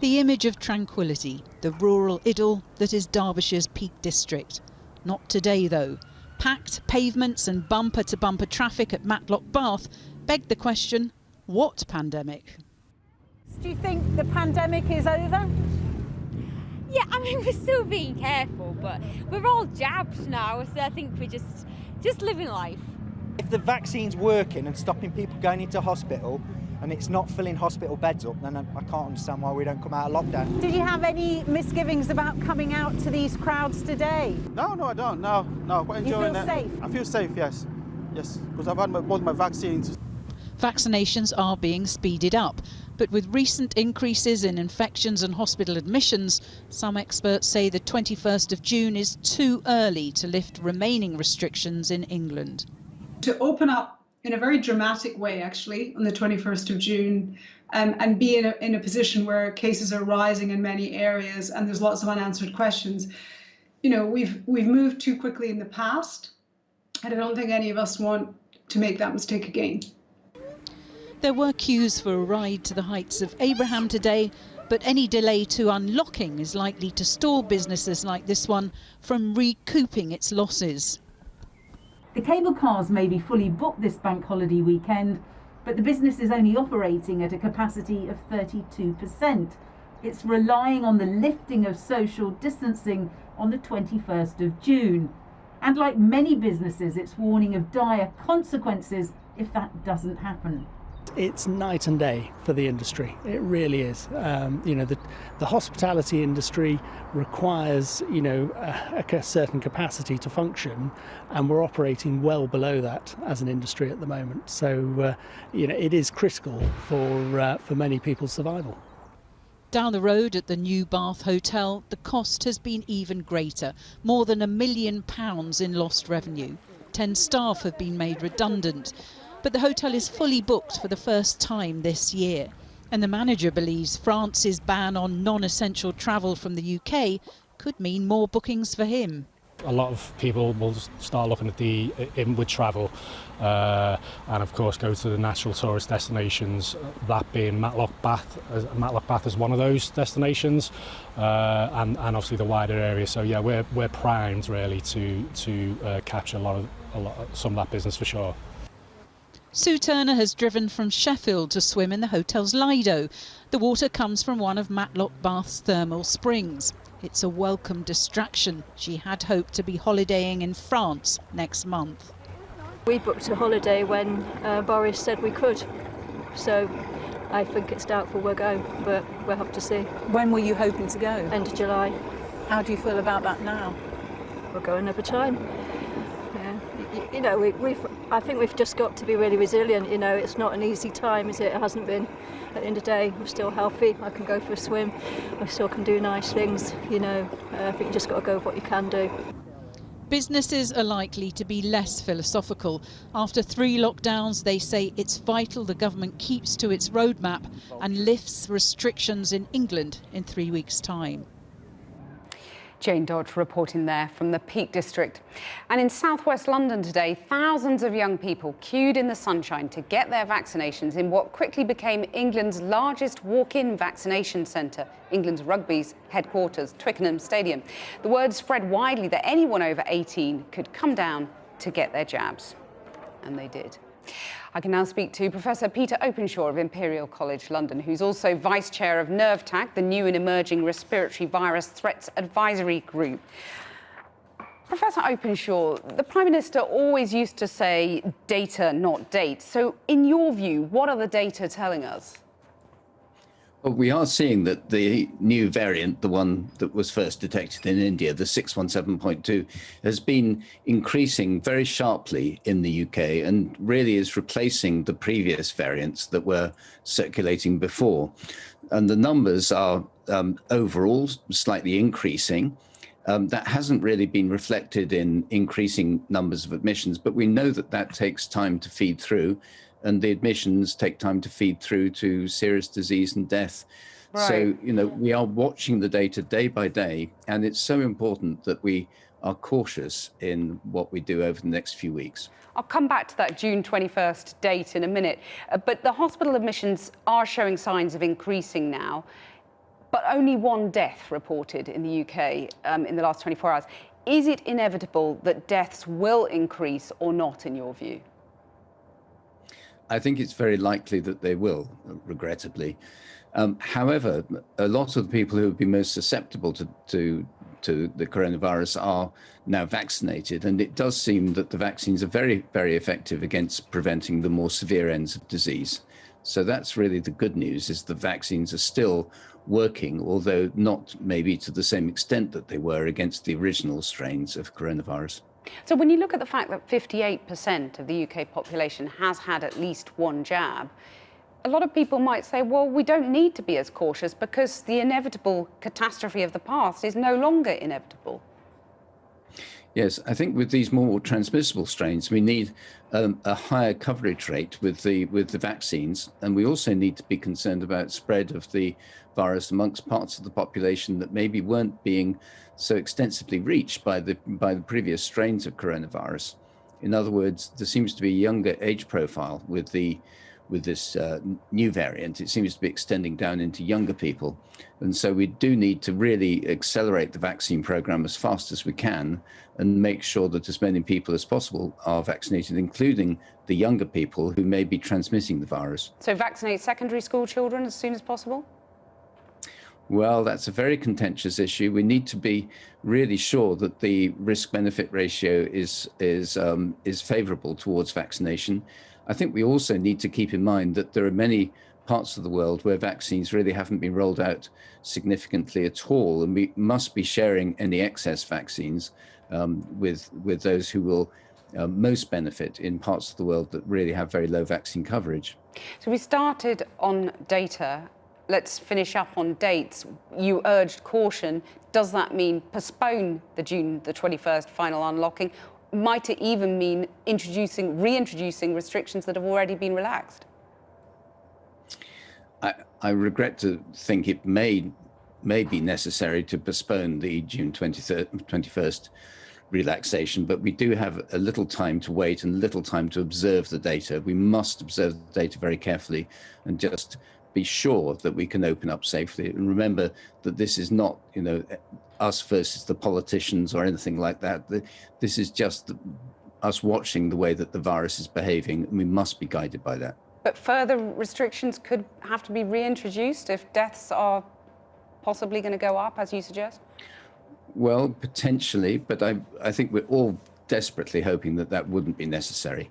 The image of tranquility, the rural idyll that is Derbyshire's Peak District. Not today, though. Packed pavements and bumper-to-bumper traffic at Matlock Bath beg the question, what pandemic? Do you think the pandemic is over? Yeah, I mean, we're still being careful, but we're all jabbed now, so I think we're just living life. If the vaccine's working and stopping people going into hospital and it's not filling hospital beds up, then I can't understand why we don't come out of lockdown. Did you have any misgivings about coming out to these crowds today? No, I don't. No, I'm quite enjoying it. You feel safe? I feel safe, yes, because I've had both my vaccines. Vaccinations are being speeded up, but with recent increases in infections and hospital admissions, some experts say the 21st of June is too early to lift remaining restrictions in England. To open up in a very dramatic way, actually, on the 21st of June, and be in a position where cases are rising in many areas and there's lots of unanswered questions. You know, we've moved too quickly in the past, and I don't think any of us want to make that mistake again. There were queues for a ride to the heights of Abraham today, but any delay to unlocking is likely to stall businesses like this one from recouping its losses. The cable cars may be fully booked this bank holiday weekend, but the business is only operating at a capacity of 32%. It's relying on the lifting of social distancing on the 21st of June. And like many businesses, it's warning of dire consequences if that doesn't happen. It's night and day for the industry. It really is. The hospitality industry requires, a certain capacity to function, and we're operating well below that as an industry at the moment. So, it is critical for many people's survival. Down the road at the New Bath Hotel, the cost has been even greater, more than £1 million in lost revenue. 10 staff have been made redundant. But the hotel is fully booked for the first time this year. And the manager believes France's ban on non-essential travel from the UK could mean more bookings for him. A lot of people will start looking at the inward travel and of course go to the natural tourist destinations, that being Matlock Bath. Matlock Bath is one of those destinations, and obviously the wider area. So yeah, we're primed really to capture some of that business for sure. Sue Turner has driven from Sheffield to swim in the hotel's Lido. The water comes from one of Matlock Bath's thermal springs. It's a welcome distraction. She had hoped to be holidaying in France next month. We booked a holiday when Boris said we could, so I think it's doubtful we'll go, but we'll have to see. When were you hoping to go? End of July. How do you feel about that now? We'll go another time. I think we've just got to be really resilient. It's not an easy time, is it? It hasn't been. At the end of the day, we're still healthy. I can go for a swim. I still can do nice things. I think you just got to go with what you can do. Businesses are likely to be less philosophical. After 3 lockdowns, they say it's vital the government keeps to its roadmap and lifts restrictions in England in 3 weeks' time. Jane Dodge reporting there from the Peak District. And in southwest London today, thousands of young people queued in the sunshine to get their vaccinations in what quickly became England's largest walk-in vaccination centre, England's rugby's headquarters, Twickenham Stadium. The word spread widely that anyone over 18 could come down to get their jabs. And they did. I can now speak to Professor Peter Openshaw of Imperial College London, who's also Vice Chair of NERVTAC, the new and emerging respiratory virus threats advisory group. Professor Openshaw, the Prime Minister always used to say data, not dates. So in your view, what are the data telling us? Well, we are seeing that the new variant, the one that was first detected in India, the 617.2, has been increasing very sharply in the UK and really is replacing the previous variants that were circulating before. And the numbers are overall slightly increasing. That hasn't really been reflected in increasing numbers of admissions, but we know that that takes time to feed through. And the admissions take time to feed through to serious disease and death. Right. So, we are watching the data day by day, and it's so important that we are cautious in what we do over the next few weeks. I'll come back to that June 21st date in a minute, but the hospital admissions are showing signs of increasing now. But only one death reported in the UK in the last 24 hours. Is it inevitable that deaths will increase or not, in your view? I think it's very likely that they will, regrettably. However, a lot of the people who have been most susceptible to the coronavirus are now vaccinated, and it does seem that the vaccines are very, very effective against preventing the more severe ends of disease. So that's really the good news, is the vaccines are still working, although not maybe to the same extent that they were against the original strains of coronavirus. So when you look at the fact that 58% of the UK population has had at least one jab, a lot of people might say, well, we don't need to be as cautious because the inevitable catastrophe of the past is no longer inevitable. Yes, I think with these more transmissible strains, we need a higher coverage rate with the vaccines, and we also need to be concerned about spread of the virus amongst parts of the population that maybe weren't being so extensively reached by the previous strains of coronavirus. In other words, there seems to be a younger age profile with this new variant. It seems to be extending down into younger people. And so we do need to really accelerate the vaccine program as fast as we can and make sure that as many people as possible are vaccinated, including the younger people who may be transmitting the virus. So vaccinate secondary school children as soon as possible? Well, that's a very contentious issue. We need to be really sure that the risk-benefit ratio is favourable towards vaccination. I think we also need to keep in mind that there are many parts of the world where vaccines really haven't been rolled out significantly at all, and we must be sharing any excess vaccines with those who will most benefit in parts of the world that really have very low vaccine coverage. So we started on data. Let's finish up on dates. You urged caution. Does that mean postpone the June the 21st final unlocking? Might it even mean reintroducing restrictions that have already been relaxed? I regret to think it may be necessary to postpone the June 21st relaxation, but we do have a little time to wait and a little time to observe the data. We must observe the data very carefully and just be sure that we can open up safely. And remember that this is not, us versus the politicians or anything like that. This is just us watching the way that the virus is behaving, and we must be guided by that. But further restrictions could have to be reintroduced if deaths are possibly going to go up, as you suggest? Well, potentially, but I think we're all desperately hoping that that wouldn't be necessary.